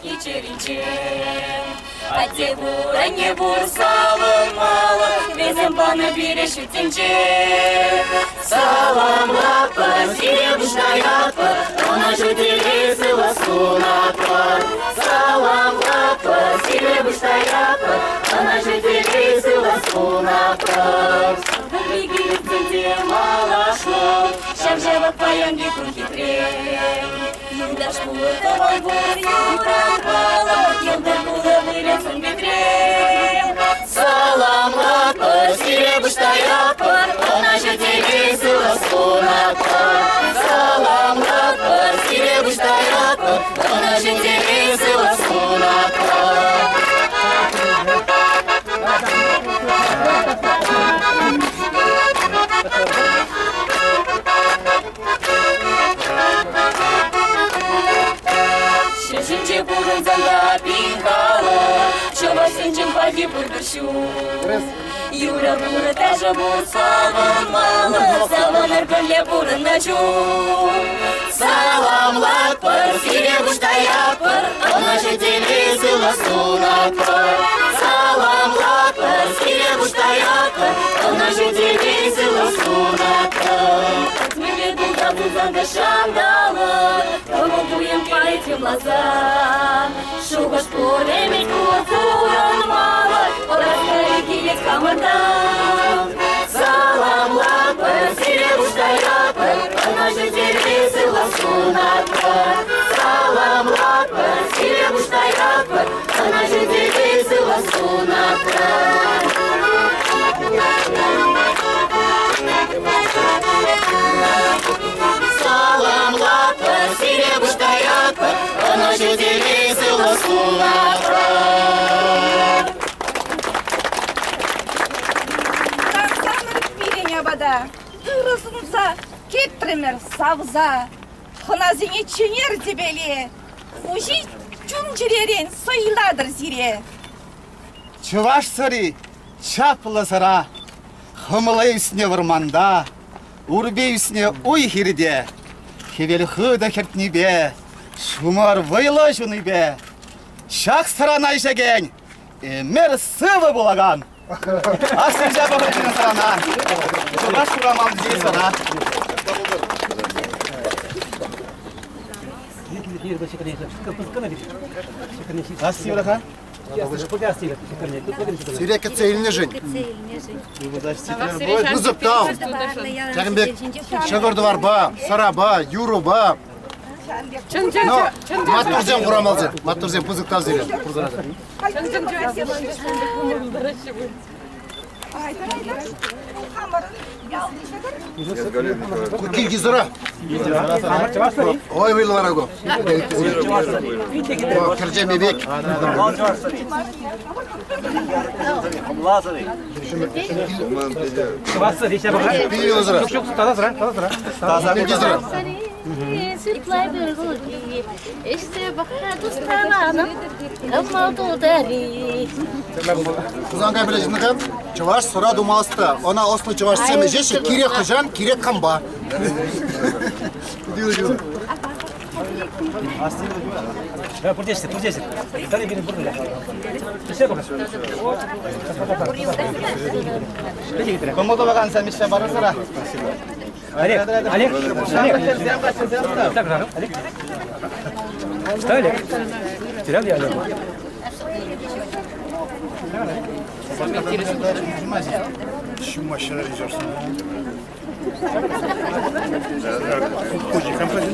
Ишки черенче. А те бура не бурсала мало, везем бана береши тенче. Салам лапа, серебряная лапа, она же делится ласкунапа. Салам лапа, серебряная лапа, она же делится ласкунапа. Беги, где мало шло, шавжева паянги хитрее. Юдаш пултовой бур, юрапала, елдар була вылезан ветре. Салам лапа, серебряная лапа, она же делится ласкунапа. Салам лапа, серебряная лапа, она же делится ласкунапа. Шешинче бурын занда пинкала, чова сенчен пади бурдыршу. Юра бура даже бур салам мало, салам эргонле бурын начу. Салам лапа, серебряная пар, она же делится ласкунапа. Салам лапа, серебряная пар, она же делится ласкунапа. Мы веду табу занда шандала, помогуем по этим глазам. Шугаш полемить культуран мало, раскорики есть камартам. Салам лапа, серебряная пар, она же делится ласкунапа. Салам лапа, серебряная пар, она же делится ласкунапа. Салам лапа, серебряная пар, она же делится ласкунапа. Вода, ырысынса, кеттірмер савза, хыназине ченер дебеле, ужи чун жеререн сойладыр зире. Чуваш сыры, чапылы сыра, хымылы үсіне вырманда, урбе үсіне ой хирде, хевел хыда хертнебе, шумар вайлы жуныбе, шақ сырана ішеген, емер сывы болаган. Асыл жабы ғырчының сырана, чуваш құрамал здесь сына. Сирек цельне жень. Нызыптау. Тәгімбек, шағырды барба, сараба, юруба. Матурзен құрамалзен. Матурзен пызықтав зелен. Килгизара. Ой, вылы варагу. Кіржеме бек. Кузанга білежінің кәм, чываш сұра думалысты. Она ослы чываш семе жеші, керек қыжан, керек қамба. Пурдесик. Дали бери бурда. Все пока. Кому-то ваганса миша барысыра. Олег. Так, Олег. Что, Олег? Потерял я Олега? Şum aşağıya ricarsın. Koca kampanya.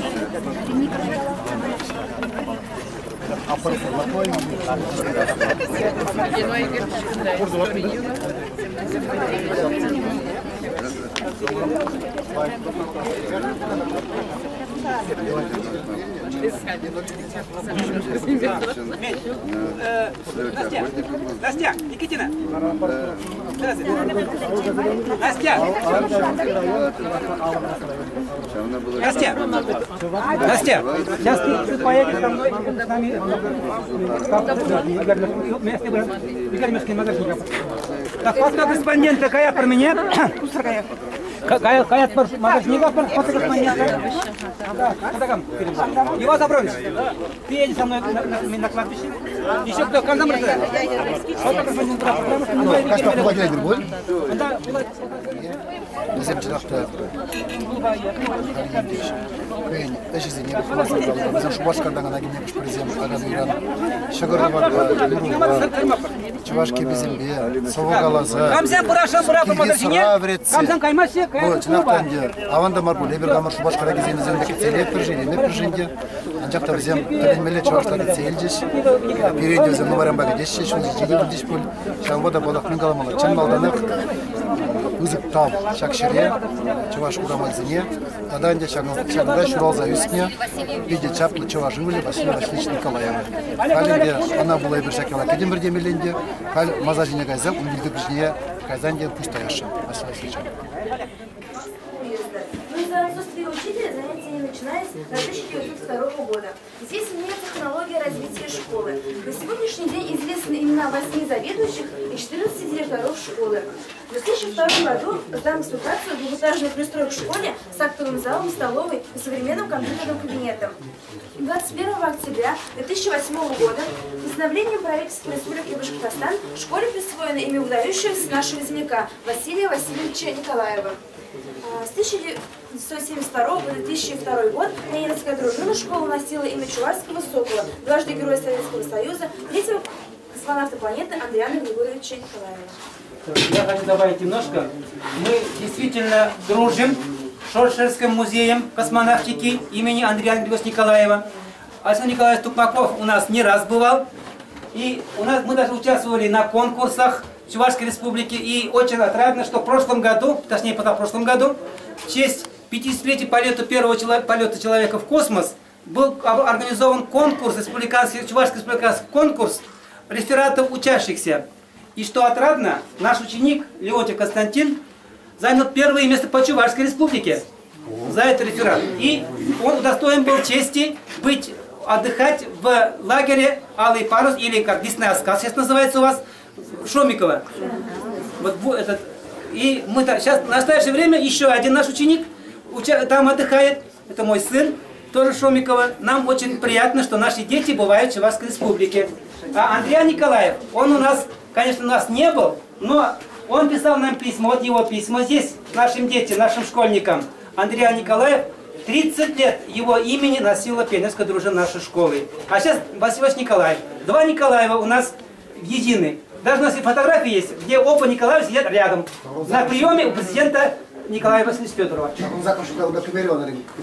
Настя, Никитина. Настя. Настя, сейчас ты поедешь со мной с нами. Так, вот корреспондент такая про меня. Каят магазинников, Иван Забрович, ты едешь со мной на кладбище? Еще кто? Кандам рассказал? Kaçta kula gelir bu? Bizim tarafta ben eşizin yapıp kullanıyorlar. Bizim şu başkandan ana gitmiş prezident Agazıran. Şagırı var. Çuvaşki bizim bir soğuğalaza. Kamsan buraşan bırakın magazine. Kamsan kayması. Bu çınaftan diyor. Avanda mar bu leber gamar şu başkana geziniz üzerindeki seliyet projesi. Ancak da bizim bilinmeli çuvaşları seyirciş. Birinci özüm numaram bagi geçişi. Şunu ciddi diş bul. Şango da balakın kalamalı. Çın maldanık. Uzuk tav şakşırıya. Çuvaş uğramal zine. Тогда они шагнули шуралза үстіне, виде чапли чуваш үмілі, Василий Васильевич Николаева. Калинде она была и біршакела кеден бір демеленде, кал мазажине гайзам, умилді біржіне гайзанде пустаяшы. Василий Васильевич. Но из-за отсутствия учителя занятия не начинались до 1902 года. Здесь меняется хронология развития школы. На сегодняшний день известны имена 8 заведующих и 14 директоров школы. В 2002 году сдан в эксплуатацию двухэтажный пристрой в школе с актовым залом, столовой и современным компьютерным кабинетом. 21 октября 2008 года постановлением правительства Республики Башкортостан школе присвоено имя выдающегося нашего земляка Василия Васильевича Николаева. С 1972 по 2002 год Ленинская дружина школа носила имя Чувашского Сокола, дважды Героя Советского Союза, третьего космонавта планеты Андриана Григорьевича Николаева. Я хочу добавить немножко. Мы действительно дружим с Шоршерским музеем космонавтики имени Андриана Григорьевича Николаева. Александр Николаевич Тукмаков у нас не раз бывал. И мы даже участвовали на конкурсах Чувашской Республики. И очень отрадно, что в прошлом году, точнее позапрошлом году, в честь 50-летия полета первого полета человека в космос был организован конкурс, Чувашский республиканский конкурс рефератов учащихся. И что отрадно, наш ученик Леонтьев Константин занял первое место по Чувашской Республике за этот реферат. И он удостоен был чести отдыхать в лагере Алый парус, или как Лесная сказка сейчас называется у вас, Шомикова. И мы сейчас в настоящее время еще один наш ученик там отдыхает, это мой сын, тоже Шомикова. Нам очень приятно, что наши дети бывают в Чувашской Республике. А Андрей Николаев, он у нас, конечно, у нас не был, но он писал нам письма, вот его письма здесь, нашим детям, нашим школьникам. Андрей Николаев, 30 лет его имени носила пионерская дружина нашей школы. А сейчас Василий Николаев. Два Николаева у нас едины. Даже у нас и фотографии есть, где оба Николаева сидят рядом. На приеме у президента Николая Васильевича Федорова.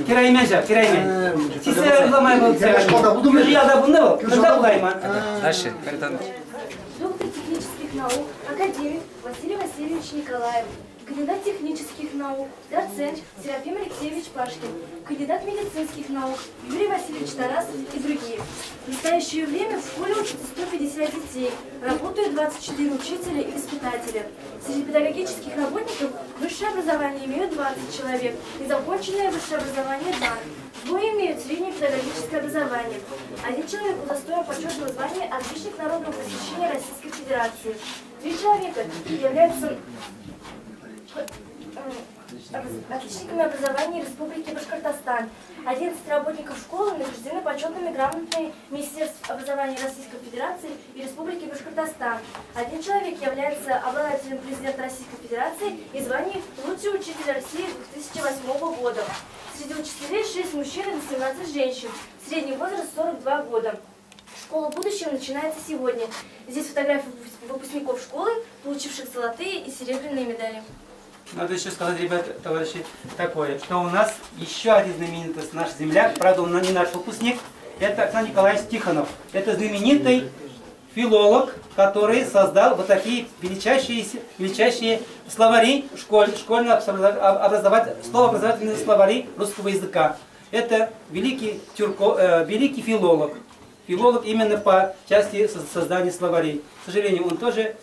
Кирайменжа, Кираймен. Сисе ламай был Киржияда буннел, когда улайма. Доктор технических наук, академик Василий Васильевич Николаев. Кандидат технических наук, доцент Серафим Алексеевич Пашкин, кандидат медицинских наук Юрий Васильевич Тарасов и другие. В настоящее время в школе учатся 150 детей, работают 24 учителя и воспитателя. Среди педагогических работников высшее образование имеют 20 человек, незаконченное высшее образование 2. Двое имеют среднее педагогическое образование. Один человек удостоен почетного звания «Отличник народного просвещения Российской Федерации». 3 человека являются отличниками образования Республики Башкортостан. 11 работников школы награждены почетными грамотами Министерств образования Российской Федерации и Республики Башкортостан. Один человек является обладателем президента Российской Федерации и званием «Лучший учитель России» 2008 года. Среди учителей 6 мужчин и 18 женщин. Средний возраст 42 года. Школа будущего начинается сегодня. Здесь фотографии выпускников школы, получивших золотые и серебряные медали. Надо еще сказать, ребята, товарищи, такое, что у нас еще один знаменитый наш земляк, правда, он не наш выпускник, это Александр Николаевич Тихонов. Это знаменитый филолог, который создал вот такие величайшие словари, словообразовательные словари русского языка. Это великий филолог. Филолог именно по части создания словарей. К сожалению, он тоже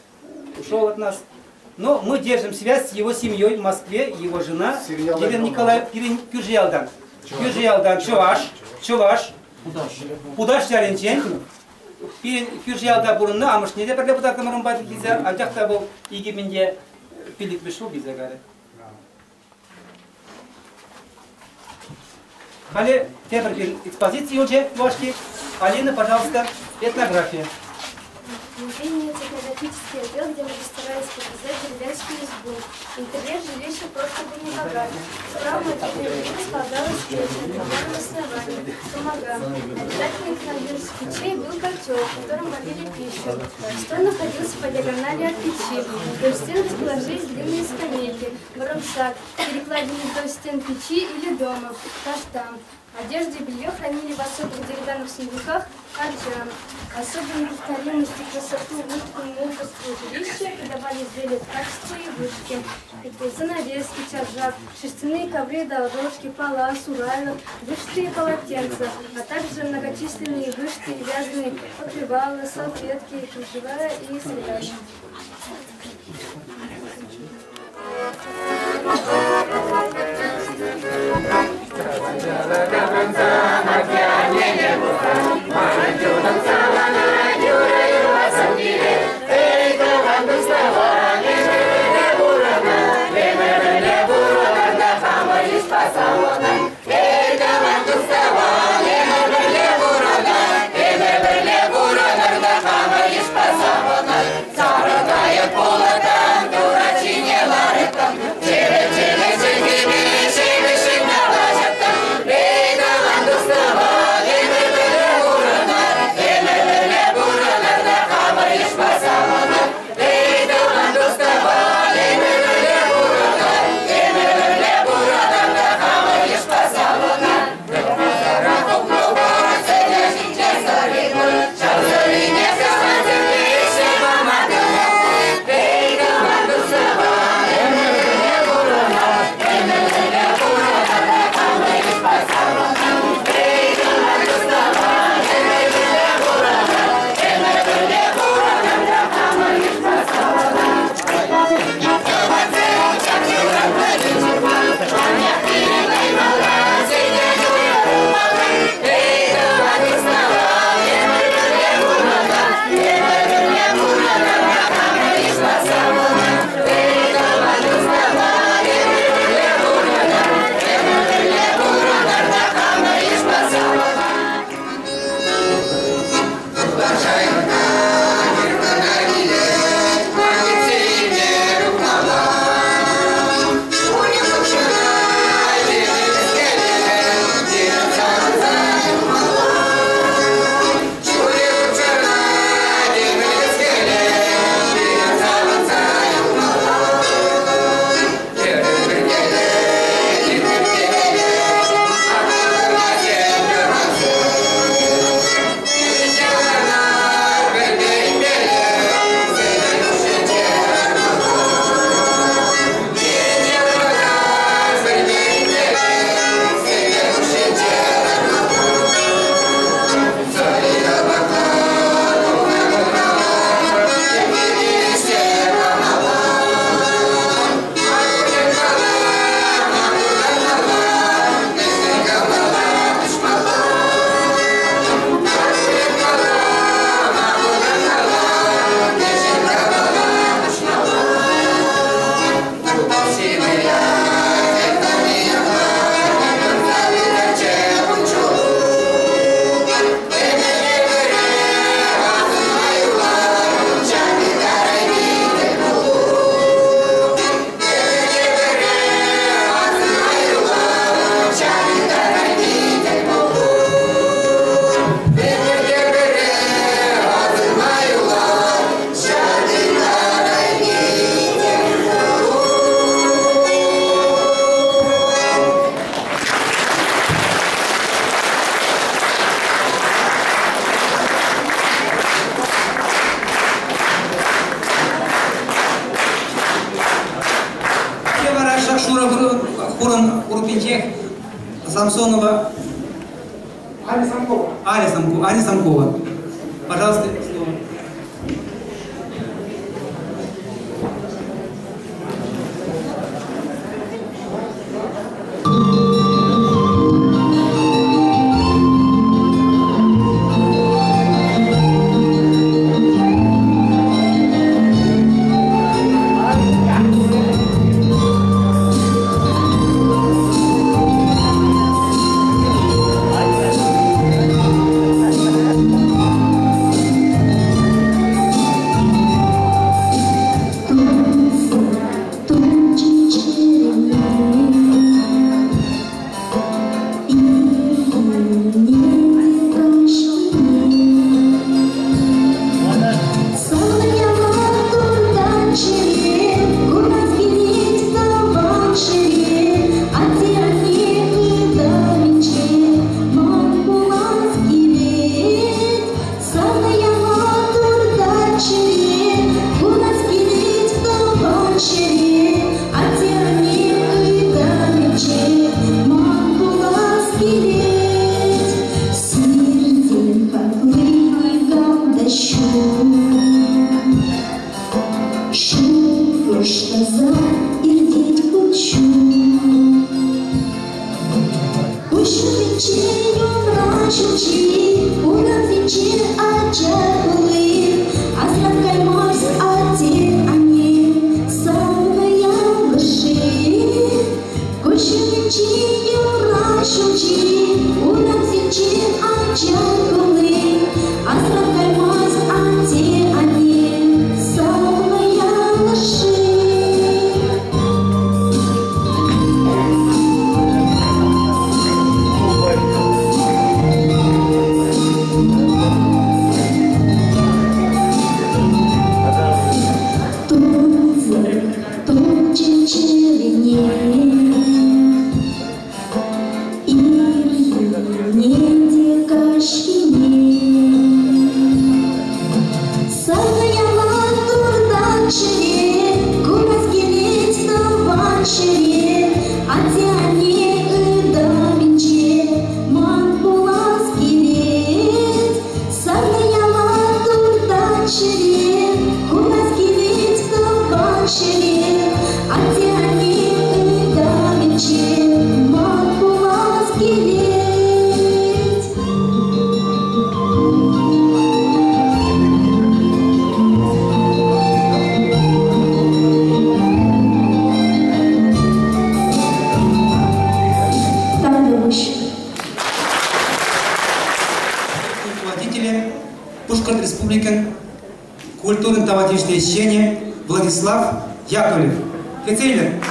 ушел от нас. Но мы держим связь с его семьей в Москве, его жена Елена Николаевна Кюржиялдан. Кюржиялдан Чуваш. Пудаш Чаренчен. Кюржиялда бурунна, амыш неде бір депутатым румбады кезі, антақта бұл егеменде пилік бішіл кезі гәрі. Хале, теперь экспозиции уже ваши. Алина, пожалуйста, этнография. Музей имеет этнографический отдел, где мы постарались показать деревенскую избу. Интерьер жилища просто был не богат. Справа мобильный располагалась печь на деревянном основании, помогал. Обязательно из печей был котел, в котором варили пищу. Стол находился по диагонали от печи. Вдоль стен расположились длинные скамейки, рюкзак, перекладины вдоль стен печи или дома, каштан. Одежду и белье хранили в особых деревянных сундуках арджан. Особую неповторимость и красоту вытканному упорству жилища придавали изделия качества и вышки. Это занавески, чаржак, шерстяные ковры, дорожки, пола, сурайла, вышитые полотенца, а также многочисленные вышитые и вязаные покрывала, салфетки, кружева и сырья. Самсонова Аня Самкова. Пожалуйста, слово. Культурно-таватическое сечение Владислав Яковлев. Кецелин.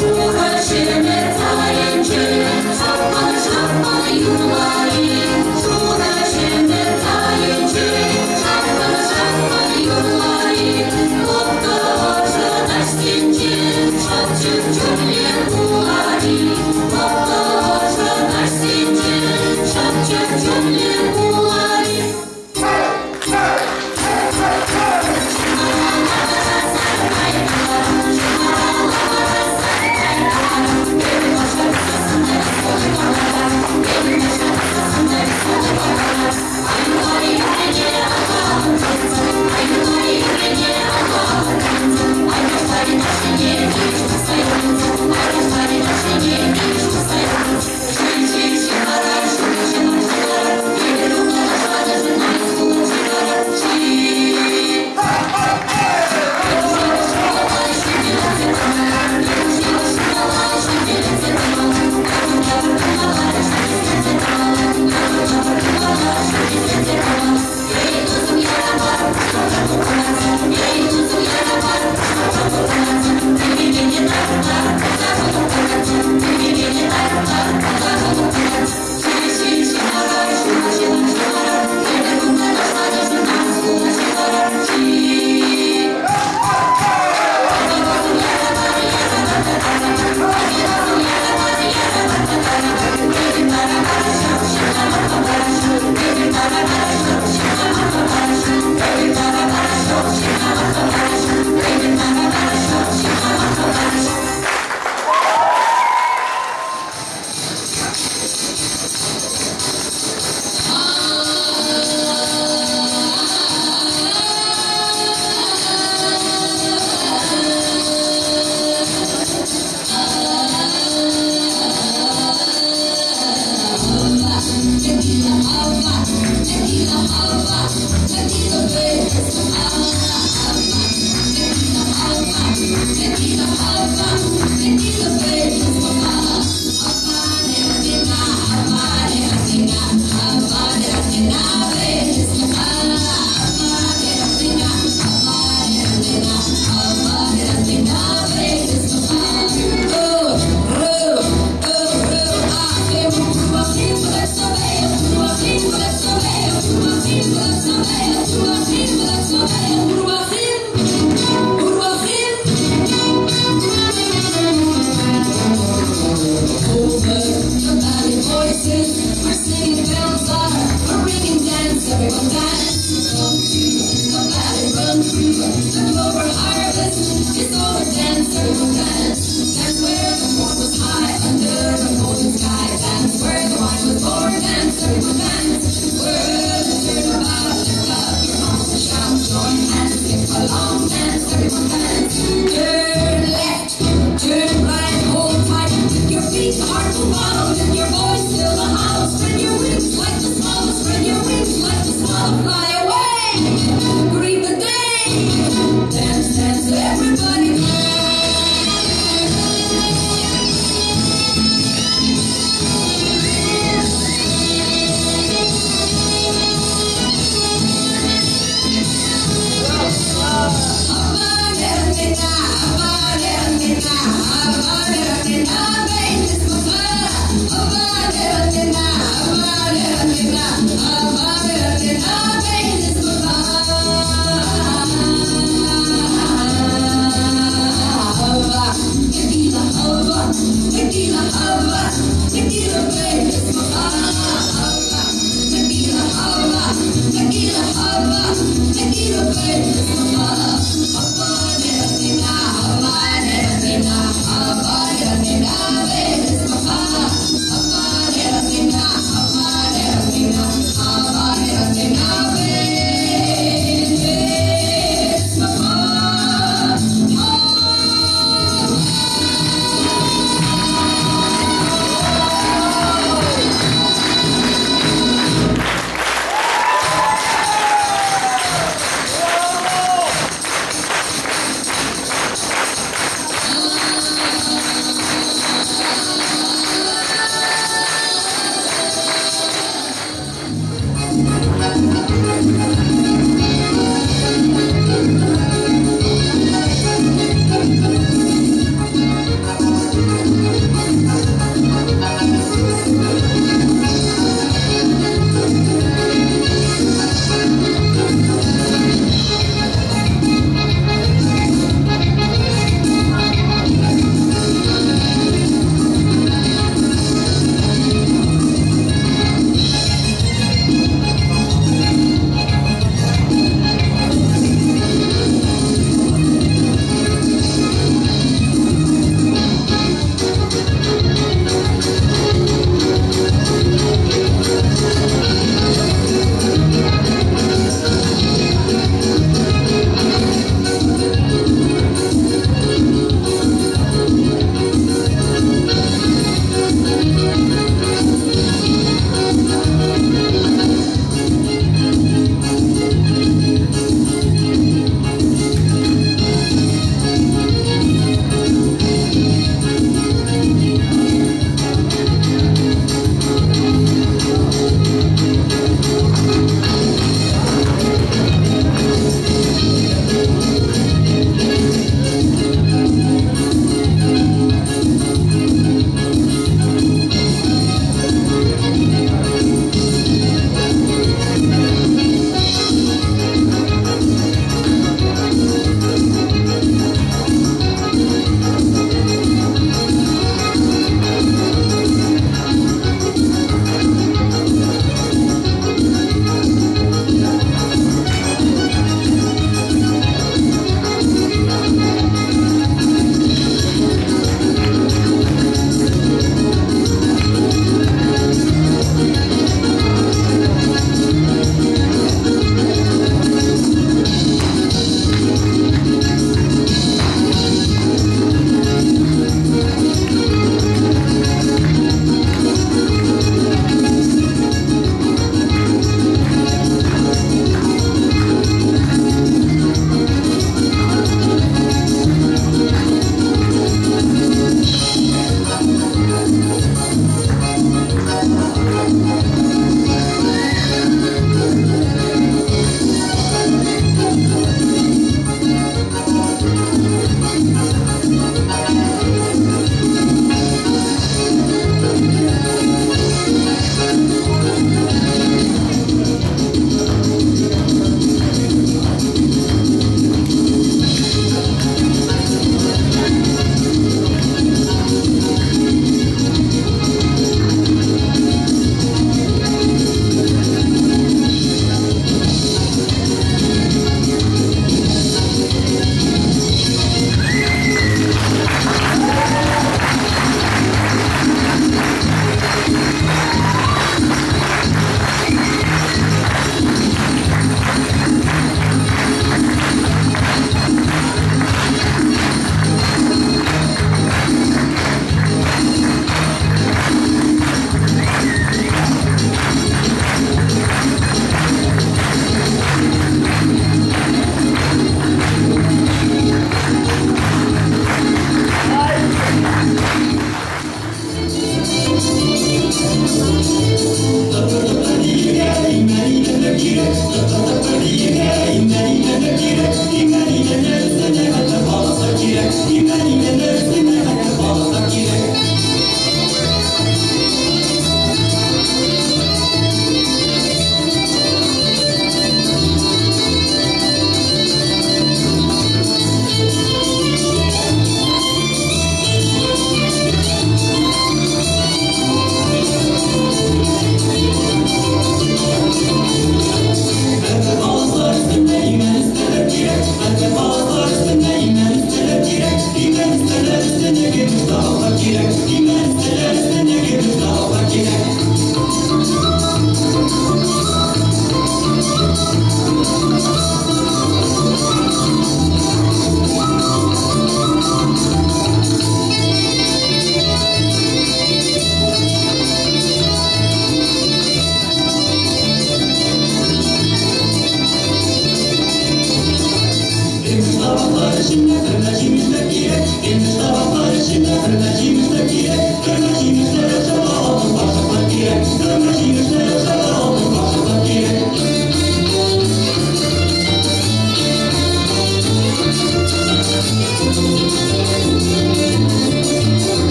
Şuracı mertayınca, çarpma çarpma yurlayı,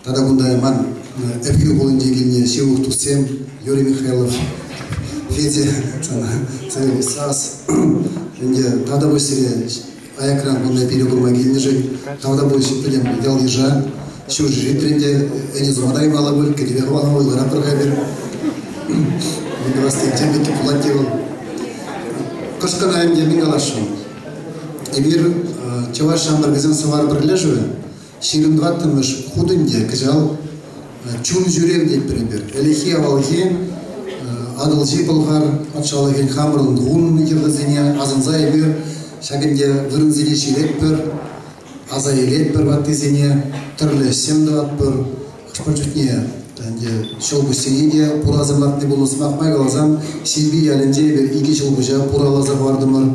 Тогда гундай ман эпью болындегине шеух тусем Юрий Михайлов Федя царь Сас инде тогда бы себе аякран гундай перегурма гильнежи тогда бы себе прям идеал ежа şu jitrinde eni zomadayım alabul kediver olan oy lara perkaber bu vastı cemeti pulativ kışkana hem yemin alaşım emir çavaş şamlar gezen savar birleşiyor şirin dvattımış hudunde kızal чун жүрем деп берендер. Элехи авалги адылжи былғар атшалыген хамырын ғун егізіне азынзай бер, шагенде вырынзіне шелек бір, азайлет бір баттызіне, түрлі семді ат бір, қышпырчутне шолбы сенеде пуразымлатны болусы мақмай қалазам, Силби әлінде бір иге шолбыжа пуралаза бардымыр,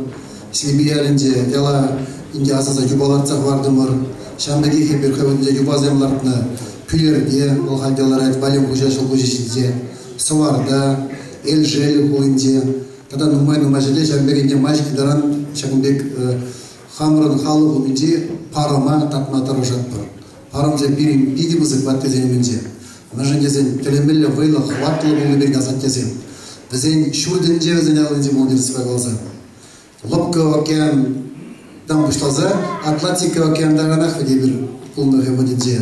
Силби әлінде яла инде азаза юбалатса бардымыр, Шамбеге хебер хабында юбаземлартны күлерде, ол халделар әт балем құжа шолбыжа жиде, Саварда, Эльжел қолынде, тада нумай желе Шамбегенде мажкидаран Шагынбек хамырын халы қолынде парама татматар ұжат бір. Парамзе бірін биді бұзық баттезенеменде. Мәжін дезен төлемелі вайлы хваттылы болы берген азат дезен. Бізен шүрдінде өзен әлінде болдыр сыпағалза. Лопка океан там бұшталза, Атлантика океандаранақ веде бір құлынығы өдінде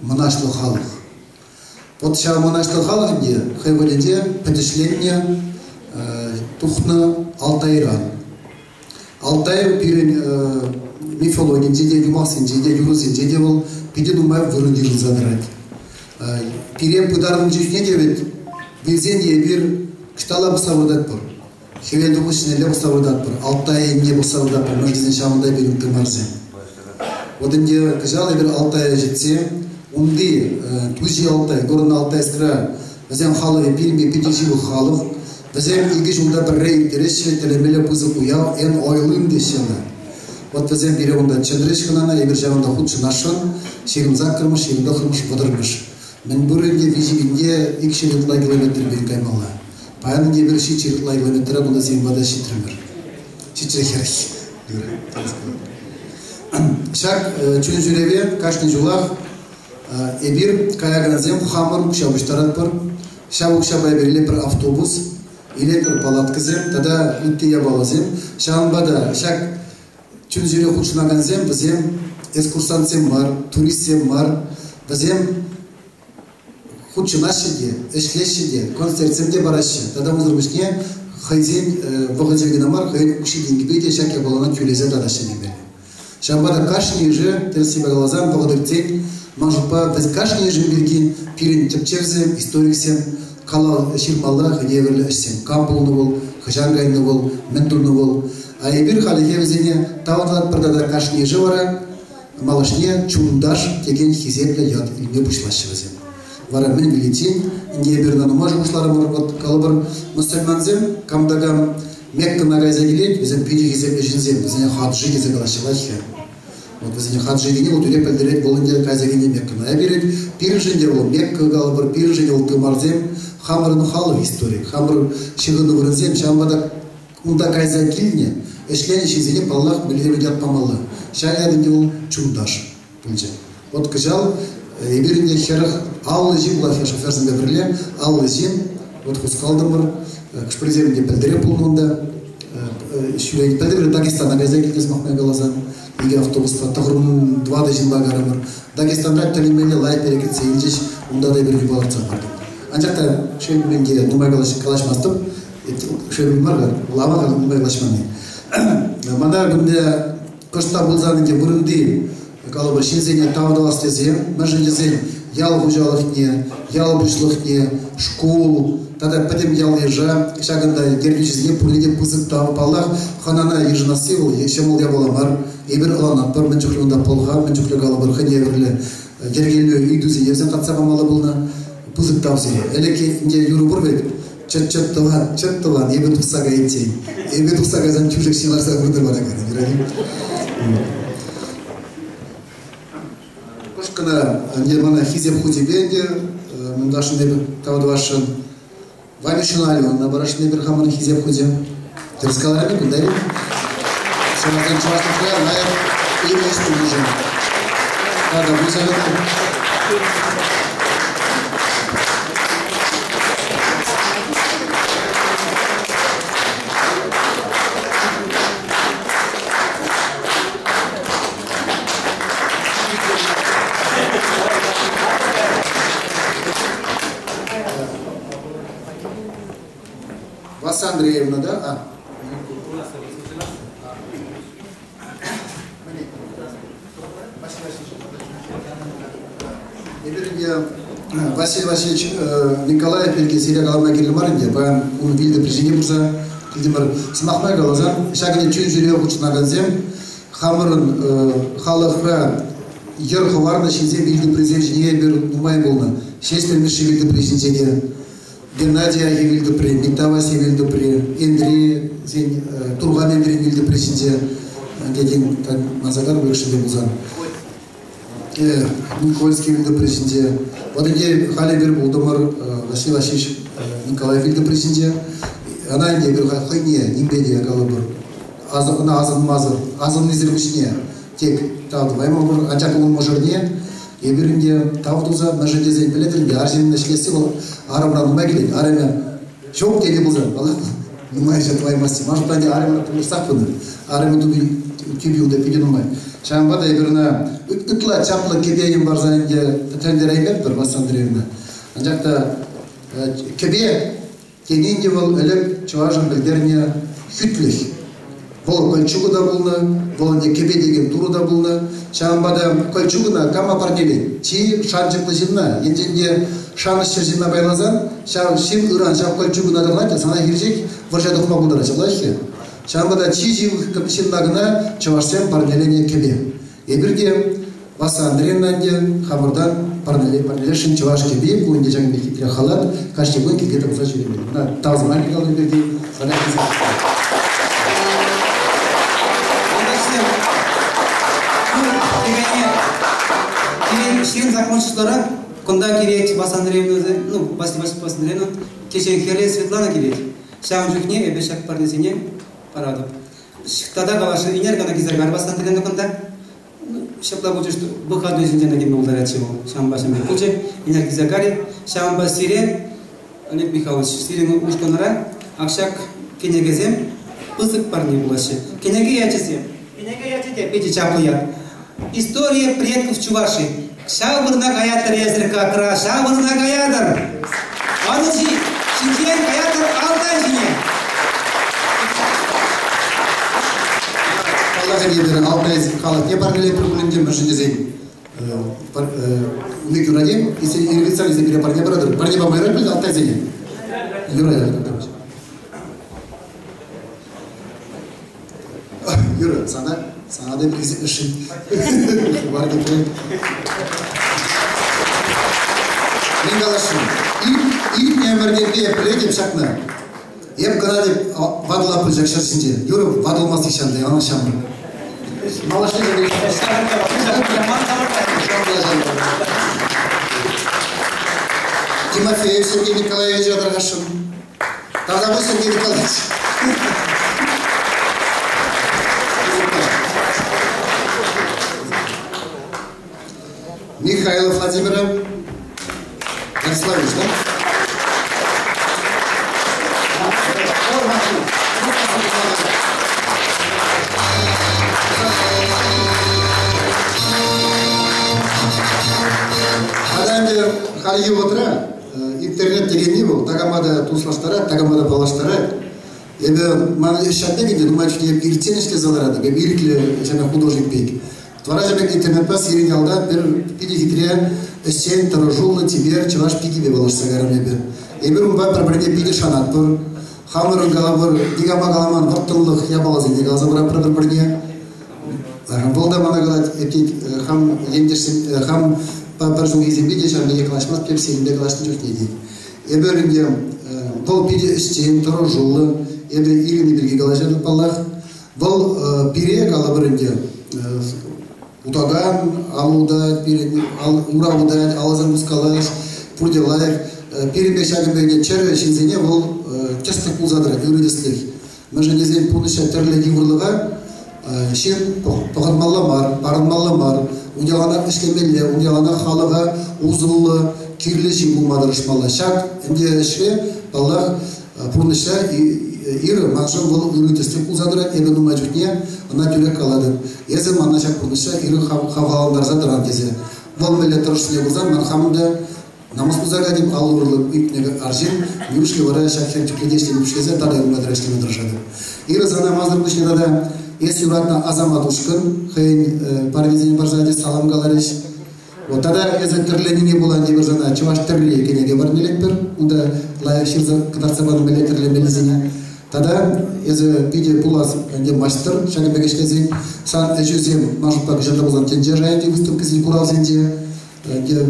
мұнашлы халық. Потша мұнашлы халығынде хайваденде пәтішленне тұхны Алтайран. Алтай пирен мифологинде де, юмасынде де, юрысынде де бол, пиден умай вырындырын задырады. Пирен пыдардың жүзіне дебет, безен ебір кштала бұсавырдат бұр. Хевенді құшынелі бұсавырдат бұр. Алтай не бұсавырдат бұр, мәждізен шамындай берін кімарзен. Одынде кыжал ебір Алтайя жетсе, онды түжі Алтай, көрін Алтай сыра, бізен халы епилме педеживы халық, бізен игі жылда бір рейн тереші, телемелі бұзы ұяу, ән ойлын дешені. Вот бізен бере онда чендіреш қынана, ебір жағында құтшы нашын, шегін закырмыш, шегін дақырмыш, бұдырмыш. Мен бүрінде вижігінде 200 километр бері каймала. Паянын ебір ши 4 километр, бұнда сен бада шитірмір. Шитірі херхи. Шак чүн жүреве, кашны жулақ, ебір каягыназем хамыр шабыштарат бір, шабық шабай беріле бір автобус, или бір палаткызем, тада үтте ябалазем, шағынбада шак чүн жүре құтшынағанзем, бізем экскурсантсем бар, туристсем бар, бізем Худшинашиде, эшлешиде, концертсемде барашы. Тада музырмышне хайзен вағыдзергенамар, хайын күші денгібейде шаке баланан күлезе тадашы немелі. Шамбада кашни же, терси бағалазан, бағыдыртен, маңжыпа, біз кашни же берген пирен тепчевзем, историксем, кала ширмалла хыневерлі ішсем. Кампулны бол, хыжангайны бол, мендурны бол. А ебір халихе візене тауынлар бірдада кашни же вара, малашне чундаш деген хизеплі яд илме бұшлашы візем. Вара мен билетин, инге берданы мажы бұшларым ұрқот қалыбыр мұсылманзем, камдагам Меккана гайза келет, бізен педи хизеплі жінзем, бізене хаджи кезе қалашылайхе. Бізене хаджи дене, ол түреп әлдерет болынде гайза келе Меккана берет, пир жінде ол Мекка қалыбыр, пир жінде ол тымарзем, хамырыны халы историк, хамыр шығыны вырынзем, шамбада ұнда гайза келіне, эшлені шезене баллах білдері дятпамалы. Шайядынде ол чундаш бүлже. Вот кыжал, еберінде херах аллы жим лафия шоферсінде бірле, аллы жим, вот хускалдымыр, кішпірземінде пілдіре пұлнында, шүрейді пілдірі Дагестана гайза келдес мақмай қалазан, еге автобусқа тұғырын 2 жылда қарамыр. Дагестанда төлемелі лай перекет сейілжеш, онда да бірге баларца барды. Анжақта шөйбіменге нумай қалашмастым, шөйбім барға, лама қалым нумай қалашманы. Мада күнде күшта бұлзанынде бұрынды, қалыбыр шензене тауындалас тезем, мәжіндезен ял ғужалықне, ял бұшлықне, школ, тада пәдем ял ежа, шағында дербешізіне пұледе пызып тауып алақ, ханана ежінасы ол, шемол я боламар, ебір ұланат бар, мен жүхлігінде полға, мен жүхліг алыбыр, хэн ебірлі, дергелі үйдузе, ебзен қатсағамалы болна, пызып тау зере. Әлеке инде юру бұр бет, чөт тұлан, ебі тұқсаға еттен, ебі тұқсаға зан чүжік шиларса бұрдыр бара кәрі. Кына нермана хизеп худебенде, мындашын ебі тавдвашын ванишынали, он набарашын ебір хаманы хизеп худем. Терскаларами күндари. Сенатен чувашын қоя, найыр үйін ешті мүжін. Тада бұл сәлетті. Васа Андреевна, да? Василий Васильевич Николаев белге Сирия галама келмарынде, баян он вилді президент бурса, килдимар смахмай галазан, шагіне чүн жүрегі құчынаған зем, хамырын халықра ер ховарна шинзе вилді президент жіне бір нумай болны. Шестірміші вилді президентеге, Геннадий Аги вилді при, Митаваси вилді при, Эндри, Турган Эндри вилді президент, деген мазагар бөлшінде болзан. Никольский вилді президент. Вот где Халибер Булдомар Василий Васильевич Николаев вилді президент. Она не бір хайне, нембеде галабыр. Она азын незіргішіне. Тек тавды ваймалбыр, анчак он можырне. Ебірінде тавдуза, мәжінде зен білетірінде, арженіне шлесі бол, арымран ұмай келеді. Арыме жоқ деге бұлзан. Нумай жат ваймасы. Мажықтан де арымран тұлырсақ бұны. Арыме түйбеуді педен ұмай. Шамбада ебіріне үтла чаплы кебейін бар зайынде тәтендер әймет бір Басандыревна. Анжақта кебе тененде бол әліп чуажын білдеріне хүтліх. Бұл көлчуғы да болны, бұл кебе деген туру да болны. Шамбада көлчуғына кама парнелен. Чи шанчықлы жинна, енженде шанышы жинна байлазан, шим ұран шап көлчуғына дұрлайды, сана хиржек варжады құма бұлдыра шалайшы. Шамбада чи живых капшиннагына чавашсен парнелене кебе. Ебірге Басандыревнанде хамырдан парнелешін чаваш кебе, бұлынде жаңын бекетіре халат, каште бұн кекеті бұза жүремеді. Тазым арикалы берді, сана кезек. Шен закончышлары, кунда керек Басандыревна, Басандыревна, кешен хере Светлана керек. Шағын жүкне, әбе шақ парнесіне парады. Шықтада қалашы энергана кезергар Басандыревна кунда. Шақла бұчы, бұқаду өзінден әгенді олдар әтші бол. Шағын башын бек бұчы, энерг кезергари. Шағын бас сирен, Олег Михайлович, сирен ұшқанара, ақшақ кенегезем, пызық парни бұлашы. Кенеге ячесе, пети чаплыя. История предков Чуваши. Шабырна гаятыр езір какра, шабырна гаятыр. Анычи, шинчен гаятыр алтай жіне. Аллаға ебері алтай қалық. Не парнелей прокулемден бір жіндезейін. Умек юрадем, если ирвицали за бере парня брадыр. Парня бабайрак білді алтай зене. Юра, sana da bir ışın. Var gibi. Ben galaşım. İlk emergende yapılacak şakna. Hep kadar vadıl yapılacak şaşınca. Yorum vadılmaz işandı, yana şamı. Malaşlı gibi. Тимофеев Сергей Николаевич Адрагашин. Тогда вы Сергей Николаевич. Михайлов Владимира Ярославович, да? Адамде халиге отыра, интернет деген не бұл? Тагамада туслаштара, тагамада балаштара. Ебі, мана ешшатте кенде, думайчу деп иртсен іште заларады, бе бириклі жана художник бейк. Твара жабек интернет бас ерен алда бір пиди хитре сен тарожулы тибер чаваш пиги бе балашса гарам ебе. Ебір умба бір-бірде пиди шанат бұр. Хамырын галабыр, дигама галаман вақтылық ябалазы не галазы бұра бір-біріне. Болда мана галат эптик хам ендерсен, хам бір жыл кезен беде жан неге қалашмас, пеп сенінде қалашын жоқ дейді. Ебірінде бұл пиди сен тарожулы, ебі иріні бірге галажады баллах. Бұл пире галабырында Утаган, Алуда, Урауда, Алазан Мускалаш, Пурделаев, перебешаган беген чәрі шинзене ол частық пулзадыра, юридистлер. Мәжі дезен пулыша тәрлі дивырлыға, шен пағырмалла мар, барынмалла мар, ундиялана ішкемелі, ундиялана халыға ұзылы, кирлі шен бұлмадыр ұшмалла. Шак, әнде ішке, баллах, пулыша иры маншын бұл юридистлер пулзадыра, әбі нұма жүтіне, она тюрек калады. Езі манна шак пулыша, иры хаваландар задыран тезе. Бұл мәлі тұрышыне бұлзан, ман хамында намаз пузага деп алуырлы үйтінегі аржен, мүрішке вара шакхен тюкледештен мүшкезе, тада үмәдір әштеме дұржады. Иры зана мазыр бұшнеда да, ес юратна азамат ұшқын, хайын парвизен баржады, салам галареш. Вот тогда эзе терленине була не биржана чуваш терле кенеге барнелектер, унда лайык ширза катарсабан беле терлемелизине. Тогда эзе пиде пулас не мастер, шагабегештезин сан эжузем мажут пак жанда булан тенжерайди выставкасын куралзенде, где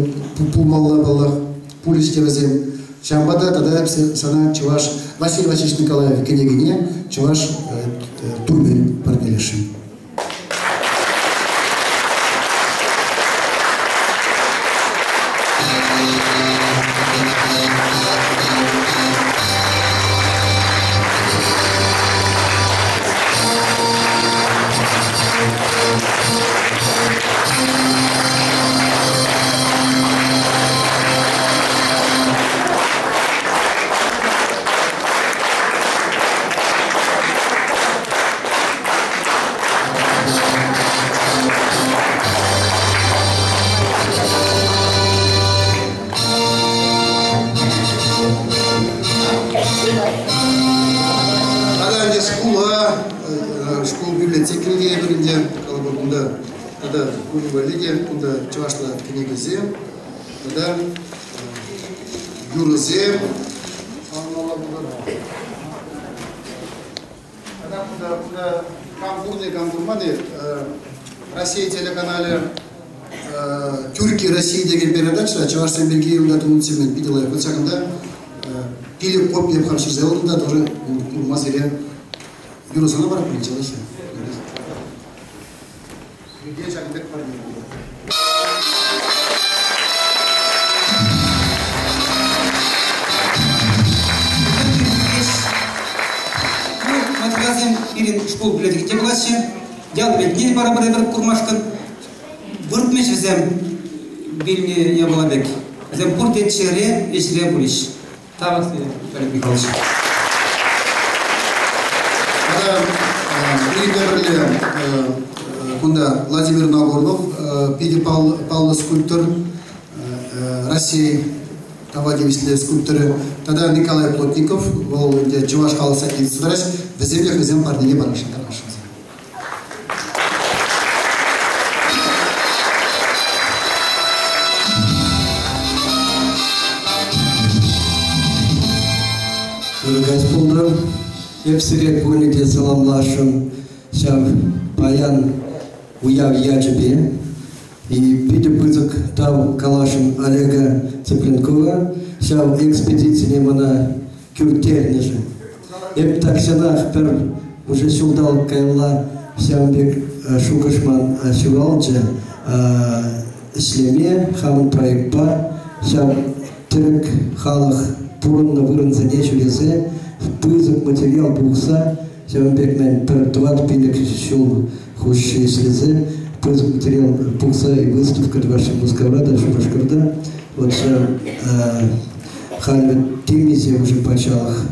пулмалла балла пулишке везем. Шамбада тогда сана чуваш Василий Васильевич Николаев кенегине чуваш турмен барнелешин. Школ библиотекиге биринде калбында тада университетке туда чавашла книгизе тада юрзе тада камбурмане Россия телеканале Тюрки России деген передача чавашсан бергеевда тунусимен видела я хотсакында пили копия харшизелда тоже курмазере Юрусана бар принцесса. Где чакдек парни? Ну, материализм перед школой библиотеки классе, делал день барабары курмашкан, выртмеш взем бильне я была бек, взем бурте чере и чере булиш. Тавак Олег Михайлович. Кунда Владимир Нагорнов, пиди Павла скульптор России, тавадевичные скульпторы. Тогда Николай Плотников, вол Чуваш халаса институтараш, в землях взем парни не бараши. Господа, я всегда помните саламлашем, шав паян уяв ячебе, и пиде пызык тав калашем Олега Цыпленкова, шав экспедиции мана кюртернеже. Эп таксянах пер уже сюлдал кайла шамбек шукашман шивалджа шлеме хамын проектба, шав тырык халах пурынна вырынзане чулезе, пызык материал бухса, Шамбекмен пертуат пилек шул хуши слезе, пызык материал бухса и выставка ваша мускаврада, шубашкарда. Вот хальвет тимизе уже почалах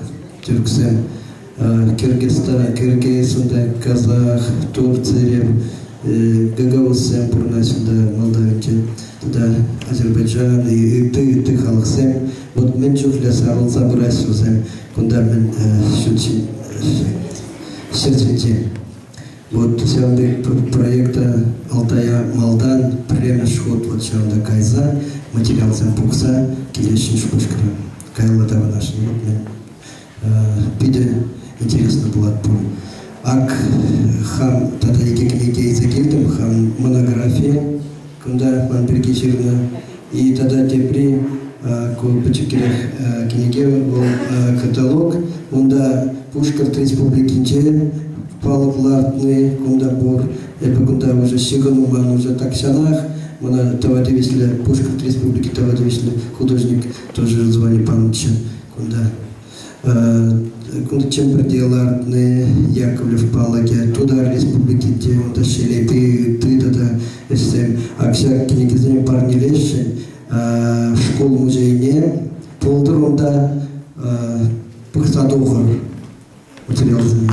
тюрксем, Киргизстан, Киргизстан, Казах, Турция, Гагаузсем, Пурнасюда, Молдавия, туда Азербайджан и ты халахсем. Вот мен чуфляса алса бурасюзем, куда мен шути сердце. Вот сегодня проекта Алтая Малдан, премия шход вот сегодня кайза, материал зампукса, килешин шпушкра, кайла дава наш пиде интересно было отпор. Ак хам тогда эти книги закидем, хам монография, куда ман перекичерна, и тогда тепри купечекерах книге был каталог, унда Пушкарт республикинче, палыклартный, кунда бор, эпа кунда уже сигануман уже таксянах, мана тавадевисле Пушкарт республики тавадевисле художник тоже звание памятча, кунда чемперделартный Яковлев палаге, туда республики те унда шели, ты тогда эсем, а вся книги за ним парни лещи, школ музейне, полдырунда пыхсадугар. Материал за ним.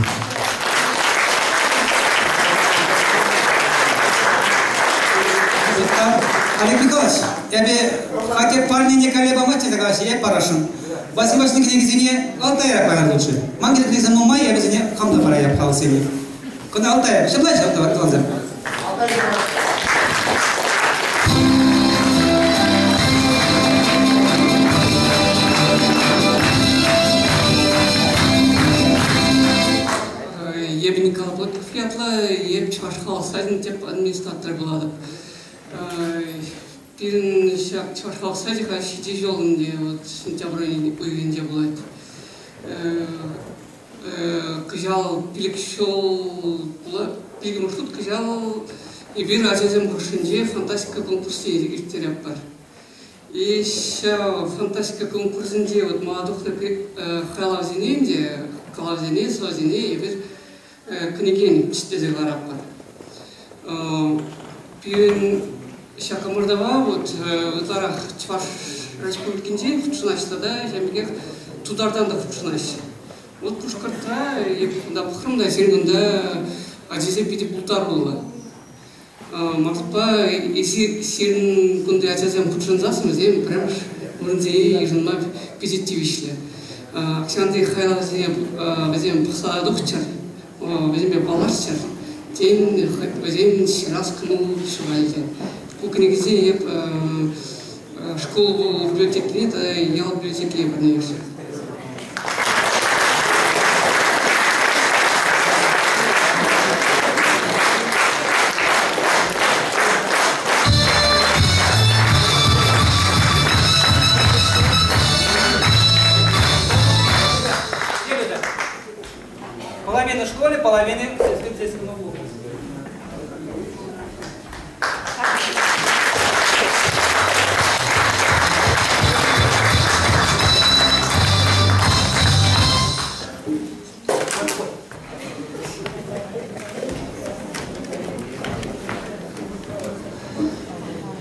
Олег Николаевич, я бы хотел парни не колеба мать, я парашин. Василий Васильевич книгизине Алтая пора лучше. Мангел книгиза мумай, я безине хамда пора я пхал себе. Куда Алтая? Что плачешь, Алтая? япла еп чашхал сайдын деп администратор болады. Пирин шак чашхал сайдыха шити жолунде вот сентябрь уйгенде болады. Кыжал пилик шол пилик маршрут кыжал и бир ажазем бушинде фантастика конкурсе иртер бар. И ща фантастика конкурсинде вот молодухна халавзиненде Калавзине, Славзине и бир книгин чтезе гарап бар. Пирин Шакамурдава вот в тарах Чваш республикинде хучунашта да жамигех тудардан да хучунаш. Вот пушкарта и да бухрымда сенгунда ажизе пити бултар болла. Мартпа иси сен кунде ажазем хучунзасым зем прям мурнзе жынма позитивишле. Ксанды хайлавзем пахсала духчар, возьме баларчар. Тен возьме сирас кну швальден. Кукнигзе еп школу библиотеки это ял библиотеки барнеешься. Половина в школе, половина в сельском углу.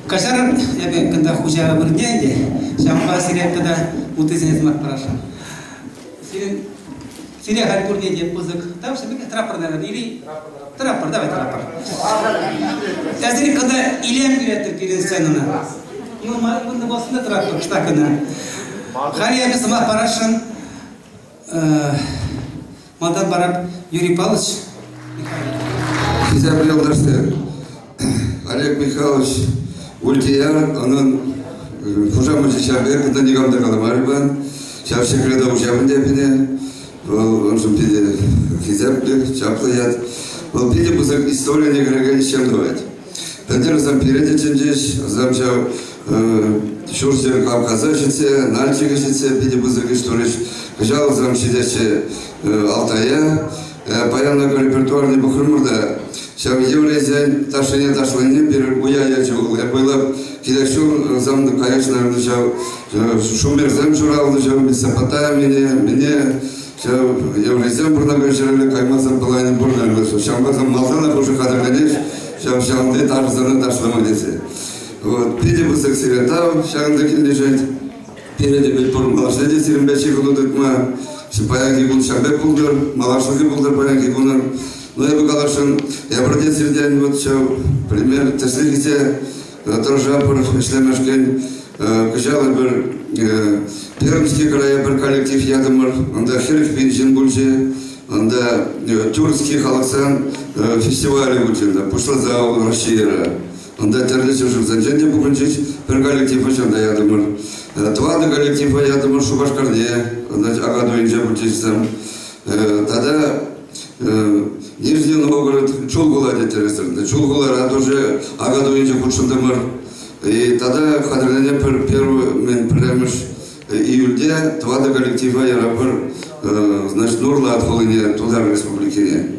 Кашар, я бы когда хуже обрудение, шампа сирет когда утезинет марпараша. Сирия харпурне деп позык. Там себе трапор, наверное, или трапор, давай трапор. Я здесь когда илем говорят перед сценой. Ну, мы на вас на трапор, что когда. Хария бы сама парашин. Мадан Бараб Юрий Павлович. Изобрел Даште. Олег Михайлович Ультияр, он уже может человек, когда не говорит о Марибан, сейчас все когда уже в Индии. Он же пиде хизяпли, чаплаят. Он пиде бузак история не грегали чем давать. Пендер зам переди чендиш, зам чав шурсер кавказачице, нальчигачице, пиде бузак историч. Жал зам сидяче Алтая, паянна репертуарный бухрмурда. Чав еврейзен ташине ташлыне бир уяя чугул. Я было кидачу зам конечно чав шумер зам журал чав бисапатая мне Еврейзем бурнагаширали каймасам палайны бурнагаширали. Шамбазам малзана уже кадрганеш, шамшамды тарзаны ташлымадесе. Вот, пиде бусак сиретав, шагандакин лежать. Переде бел пор малашеде сирембечи гулудытма. Шипаяки гул шамбе булдыр, малашуги булдыр паяки гулнар. Ну я бы калашын, я бродец средян, вот шав, пример, теслихите, торжапыр, шлемешкен, кыжалы бір Пермский край бір коллектив ядымыр, анда херif пенжен бүлже, анда тюркский халықсан фестивалі өтелді, Пушлазау, Рашиера. Анда терлесі жылзан жәнде бүгін жеш бір коллектив өшанда ядымыр. Твады коллектив ядымыр Шубашкарде, анда ағадойынже бүлжесім. Тада Нижний Новгород Чулгула детересірді. Чулгулар тоже ағадойынже құтшындымыр. И тогда хадырлене первый мен премеш июльде твада коллектива ярабыр значит нурла отхолыне туда республикине.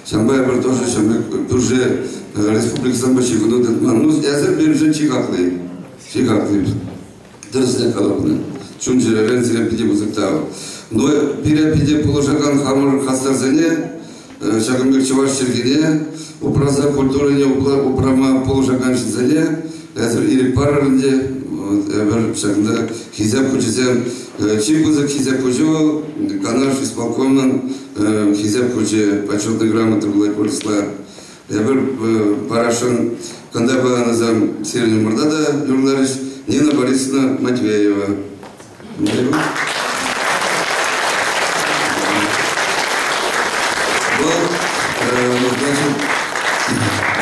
Шамбай бір тоже шамбай уже республика самбачи гуду детман. Ну языр бережен чикаклы. Дырсне калабны. Чунжире рензире пиде бузыктау. Но пире пиде положаган хамыр хастарзене Шагамбек Чуваш Чергине упраза культурыне управма положаган шизене Әзір ирек парарынде, бір шағында хизеп көчесен, чипузы хизеп көчу, канаш исполкомын хизеп көче почетный грамоты бұлай көрісла. Бір парашын қандай бағанызам серінің мұрда да юрларыш Нина Борисовна Матвеева.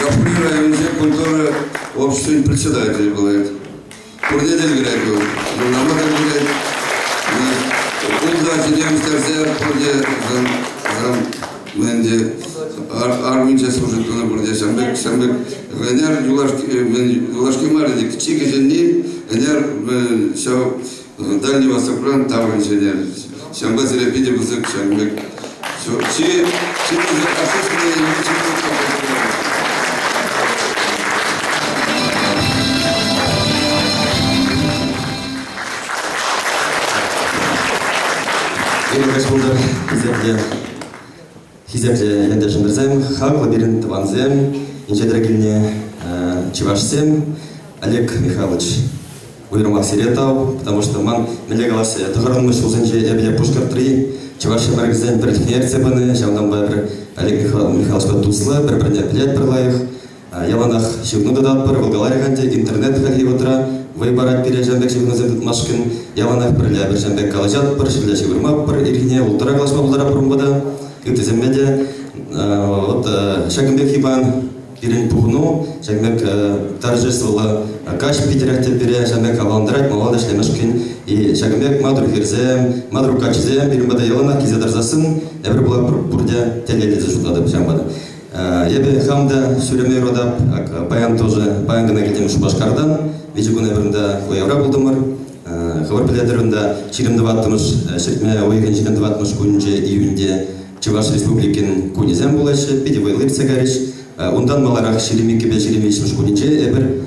Гафури районде культура общества председатель бывает. Пурнедель играет был. Нормально играет. Куда сидим в терзе, пурне зам Мэнди. армия служит на борде. Шамбек генер юлашки марник чики женни генер шау дальнего сопран тавр инженер. Шамбек зелепиди бузык шамбек. Чи Хизерде ендешендерзем, хаг лабиринт ванзем, инжедрагильне чевашсем, Олег Михайлович уйрмак сиретау, потому что ман мелегалась тахарон мышл зенже эбля пушкар 3, чеваши маргзен перехнер цепаны, жавнам байбр Олег Михайлович батусла, берберне пилет прилаих, яланах шивну дадат пар, волгалари ганте, интернет хаги утра, выборать пережембек шивну зендет машкин, яланах приле бершембек калажат пар, шивля шивырмак пар, иргине ултара глашма булдара пурумбада, Ютиземмеде, вот Шагмбек Иван перен пухну, Шагмбек торжествовала каш Питерах теперь, Шагмбек авандрать, молодой шлемешкин, и Шагмбек мадру хирзем, мадру качзем, перен бада ялана, кизадарзасын, эвер была бурдя телели зажутада пшамбада. Я бы хамда сюремей родап, баян тоже, баян гнагидем шубашкардан, вичигуна вернда уявра булдымар, хавар пилетерында чиремді ваттымыш, шертме ойген чиремді ваттымыш күнінде июнде Чуваш республикин кунизем булашы, педевой лырцы гариш, ундан маларах шеремике бе шеремичмыш куниче, эбер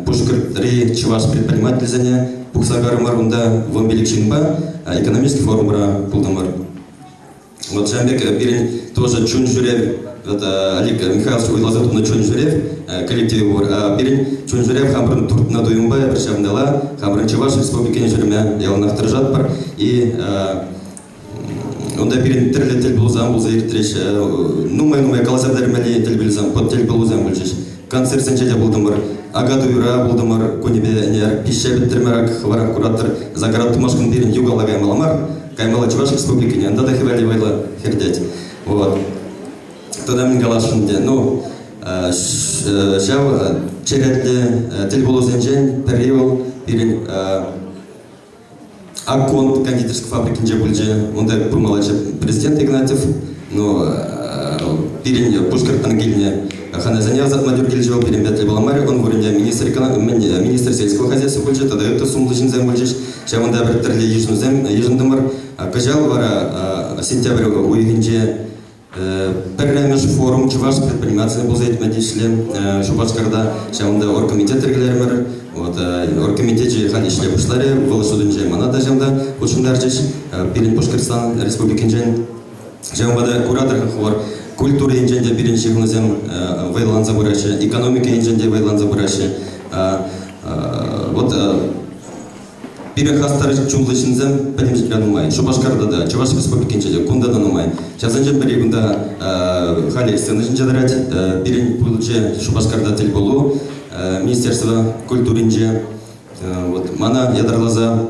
пушкар-3 Чуваш предприниматель зане, пухсагарымар унда вомбелик чинба, экономический форумра пулдамар. Вот Шамбек Бирин тоже чун журев, вот Олег Михайлович уйлазат на чун журев, коллектив вор, а Бирин чун журев хамрын турт на дуюмба, пришамдала, хамрын Чуваш республикин журме, яланах тыржат пар, и онда бирин терле тел булзам булза иртреш, нумай каласадар мали тел билзам, под тел булзам булжиш. Концерт сенчеде булдымыр, агаду юра булдымыр, конебе нер пищебет термерак хварак куратор, загорат тумашкин бирин югалагай маламар, каймала Чуваш республики не, анда да хевали вайла хердеть. Вот. Тогда мне галашинде, ну, жав черетле тел булузенжен период бирин Акконт кондитерской фабрики Джебульджи, он так помолодше президент Игнатьев, но перед Пушкар Ангельне Ханазаня за Мадюр Гильджева перед Баламари, он выренде министр сельского хозяйства Бульджи, тогда это сумлыжин зем Бульджиш, сейчас он дабр терли ежнудемар, кажал вара сентябрь у Игнже Перремеш форум Чуваш предпринимательный был за этим одишлем, Шубашкарда, сейчас он да оргкомитет регулярмер, вот оргкомитете хадишле бушларе, волосудынже манада жамда, учундаржиш, перед Пушкарстан республикинжен, сейчас он да куратор хор, культура инженде перед шихназем вейлан забураше, экономика инженде вейлан забураше, вот Перехастар чумлышинзем пятимжит ранумай. Шубашкарда да, Чуваш республикинчеде, кунда данумай. Сейчас анжем берегунда хали стенажинче дарать, перень пулче Шубашкарда тельболу, Министерство культуринче. Вот мана ядарлаза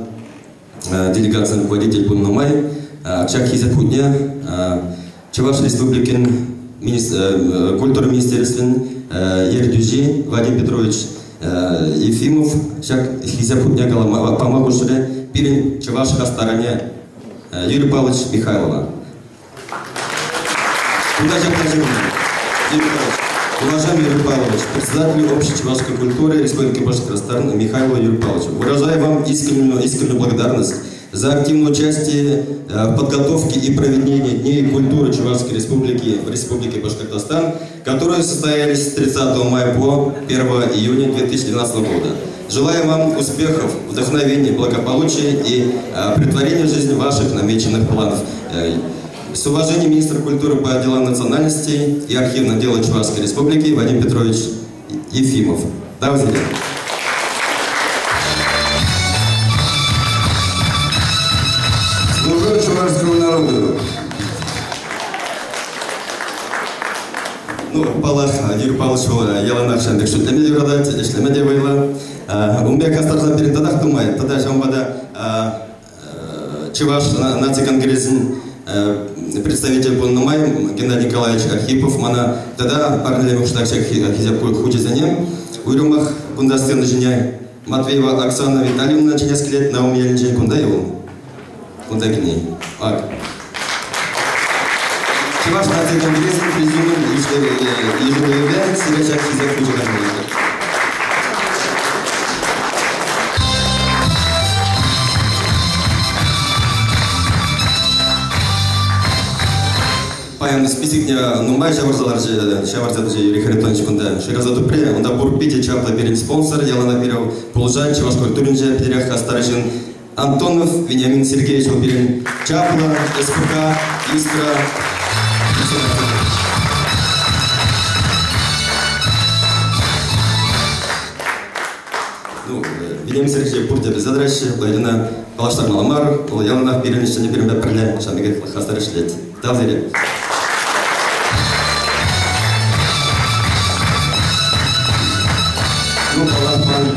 делегация руководитель Буннумай, Чак Хизапудня, Чуваш республикин культура министерствен Ердюжи Вадим Петрович Ефимов, шак хизапутня галама помогушеле, пирин Чувашка стороне Юрий Павлович Михайлова. Уважаемый Юрий Павлович, председатель общей чувашской культуры Республики Башкортостан Михайлова Юрий Павлович, выражаю вам искреннюю благодарность за активное участие в подготовке и проведении Дней культуры Чувашской Республики в Республике Башкортостан, которые состоялись с 30 мая по 1 июня 2012 года. Желаю вам успехов, вдохновения, благополучия и претворения в жизнь ваших намеченных планов. С уважением министр культуры по делам национальностей и архивного дела Чувашской Республики Вадим Петрович Ефимов. Давайте. Служу чувашскому народу. Ну, Палах, Юрий Павлович, Яланах Шандек, что для меня продать, если меня войла. У меня кастарза перед тадах думает, тогда же он вода Чуваш наций-конгрессин представитель Буннумай Геннадий Николаевич Архипов, мана тогда параллельно штатчик Хизяпкой Худизанем, Уйрумах Бундастен Женяй, Матвеева Оксана Витальевна через несколько лет на Умельничей Кундаеву. Кундагини. Чуваш нация конгресс президиум ежегодно Сирачак Хизак Кучаков. Паян списикне нумай шаварзаларжи Юрий Харитонович кунда ширазату пре онда бурпите чапла берем спонсор ялана берем полужан чаваш культуринже петерях Астарышин Антонов Вениамин Сергеевич берем чапла СПК Искра. Ну Вениамин Сергеевич пурте без задращи Владина Палаштар Маламар ялана берем еще не берем бепрля шамигет Астарыш лет. Тавзире. Ну, палатман,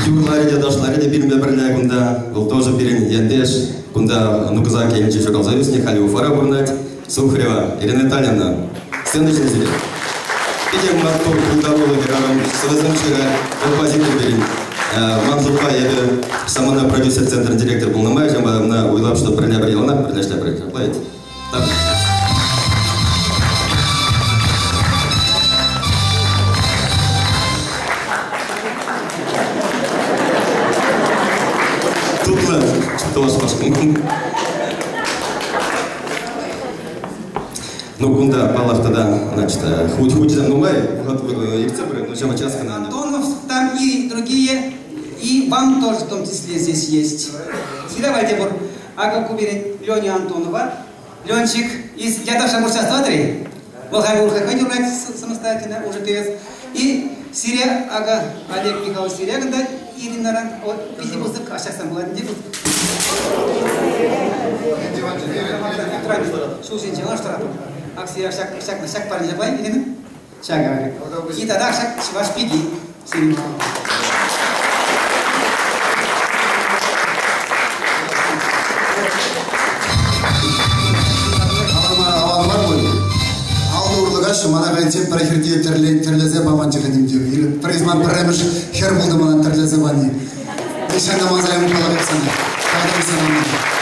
юрлариде дашлариде бирме берле кунда, был тоже бирен яндеш, кунда нуказа кенчи шокал зависник, али уфара бурнать, Сухарева, Ирина Итальевна, следующий зритель. Идем на то, кулдавола героем, совоземшира, композитор бирен. Манзуфа, я самона продюсер центр директор был на мае, на уйлап, что бреня брела, бреня брела, плавите. Так. Что вас ну, кунда, палах тогда, значит, хоть за мной, вот Евцебры, но чем часто надо. Антонов, там и другие, и вам тоже в том числе здесь есть. Давайте, Бур, а как уберет Леню Антонова, Ленчик из Ядаша Мурсастатри, Волхайвур Хахвадюрать самостоятельно, уже певец, и Сирия, ага, Олег Михайлович Сирия, когда Ирина Ран, вот, видимо, а сейчас там была не будет. Слушайте, ну что, акция всяк парень забай, Ирина? Шага. И тогда ваш пиги, Сирия. Мана гайце прохирдие терлезе баманчы кадимдио. Или призман премеш хер булды мана терлезе бани. Дешен намазаем калабексаны. Кадамсаны.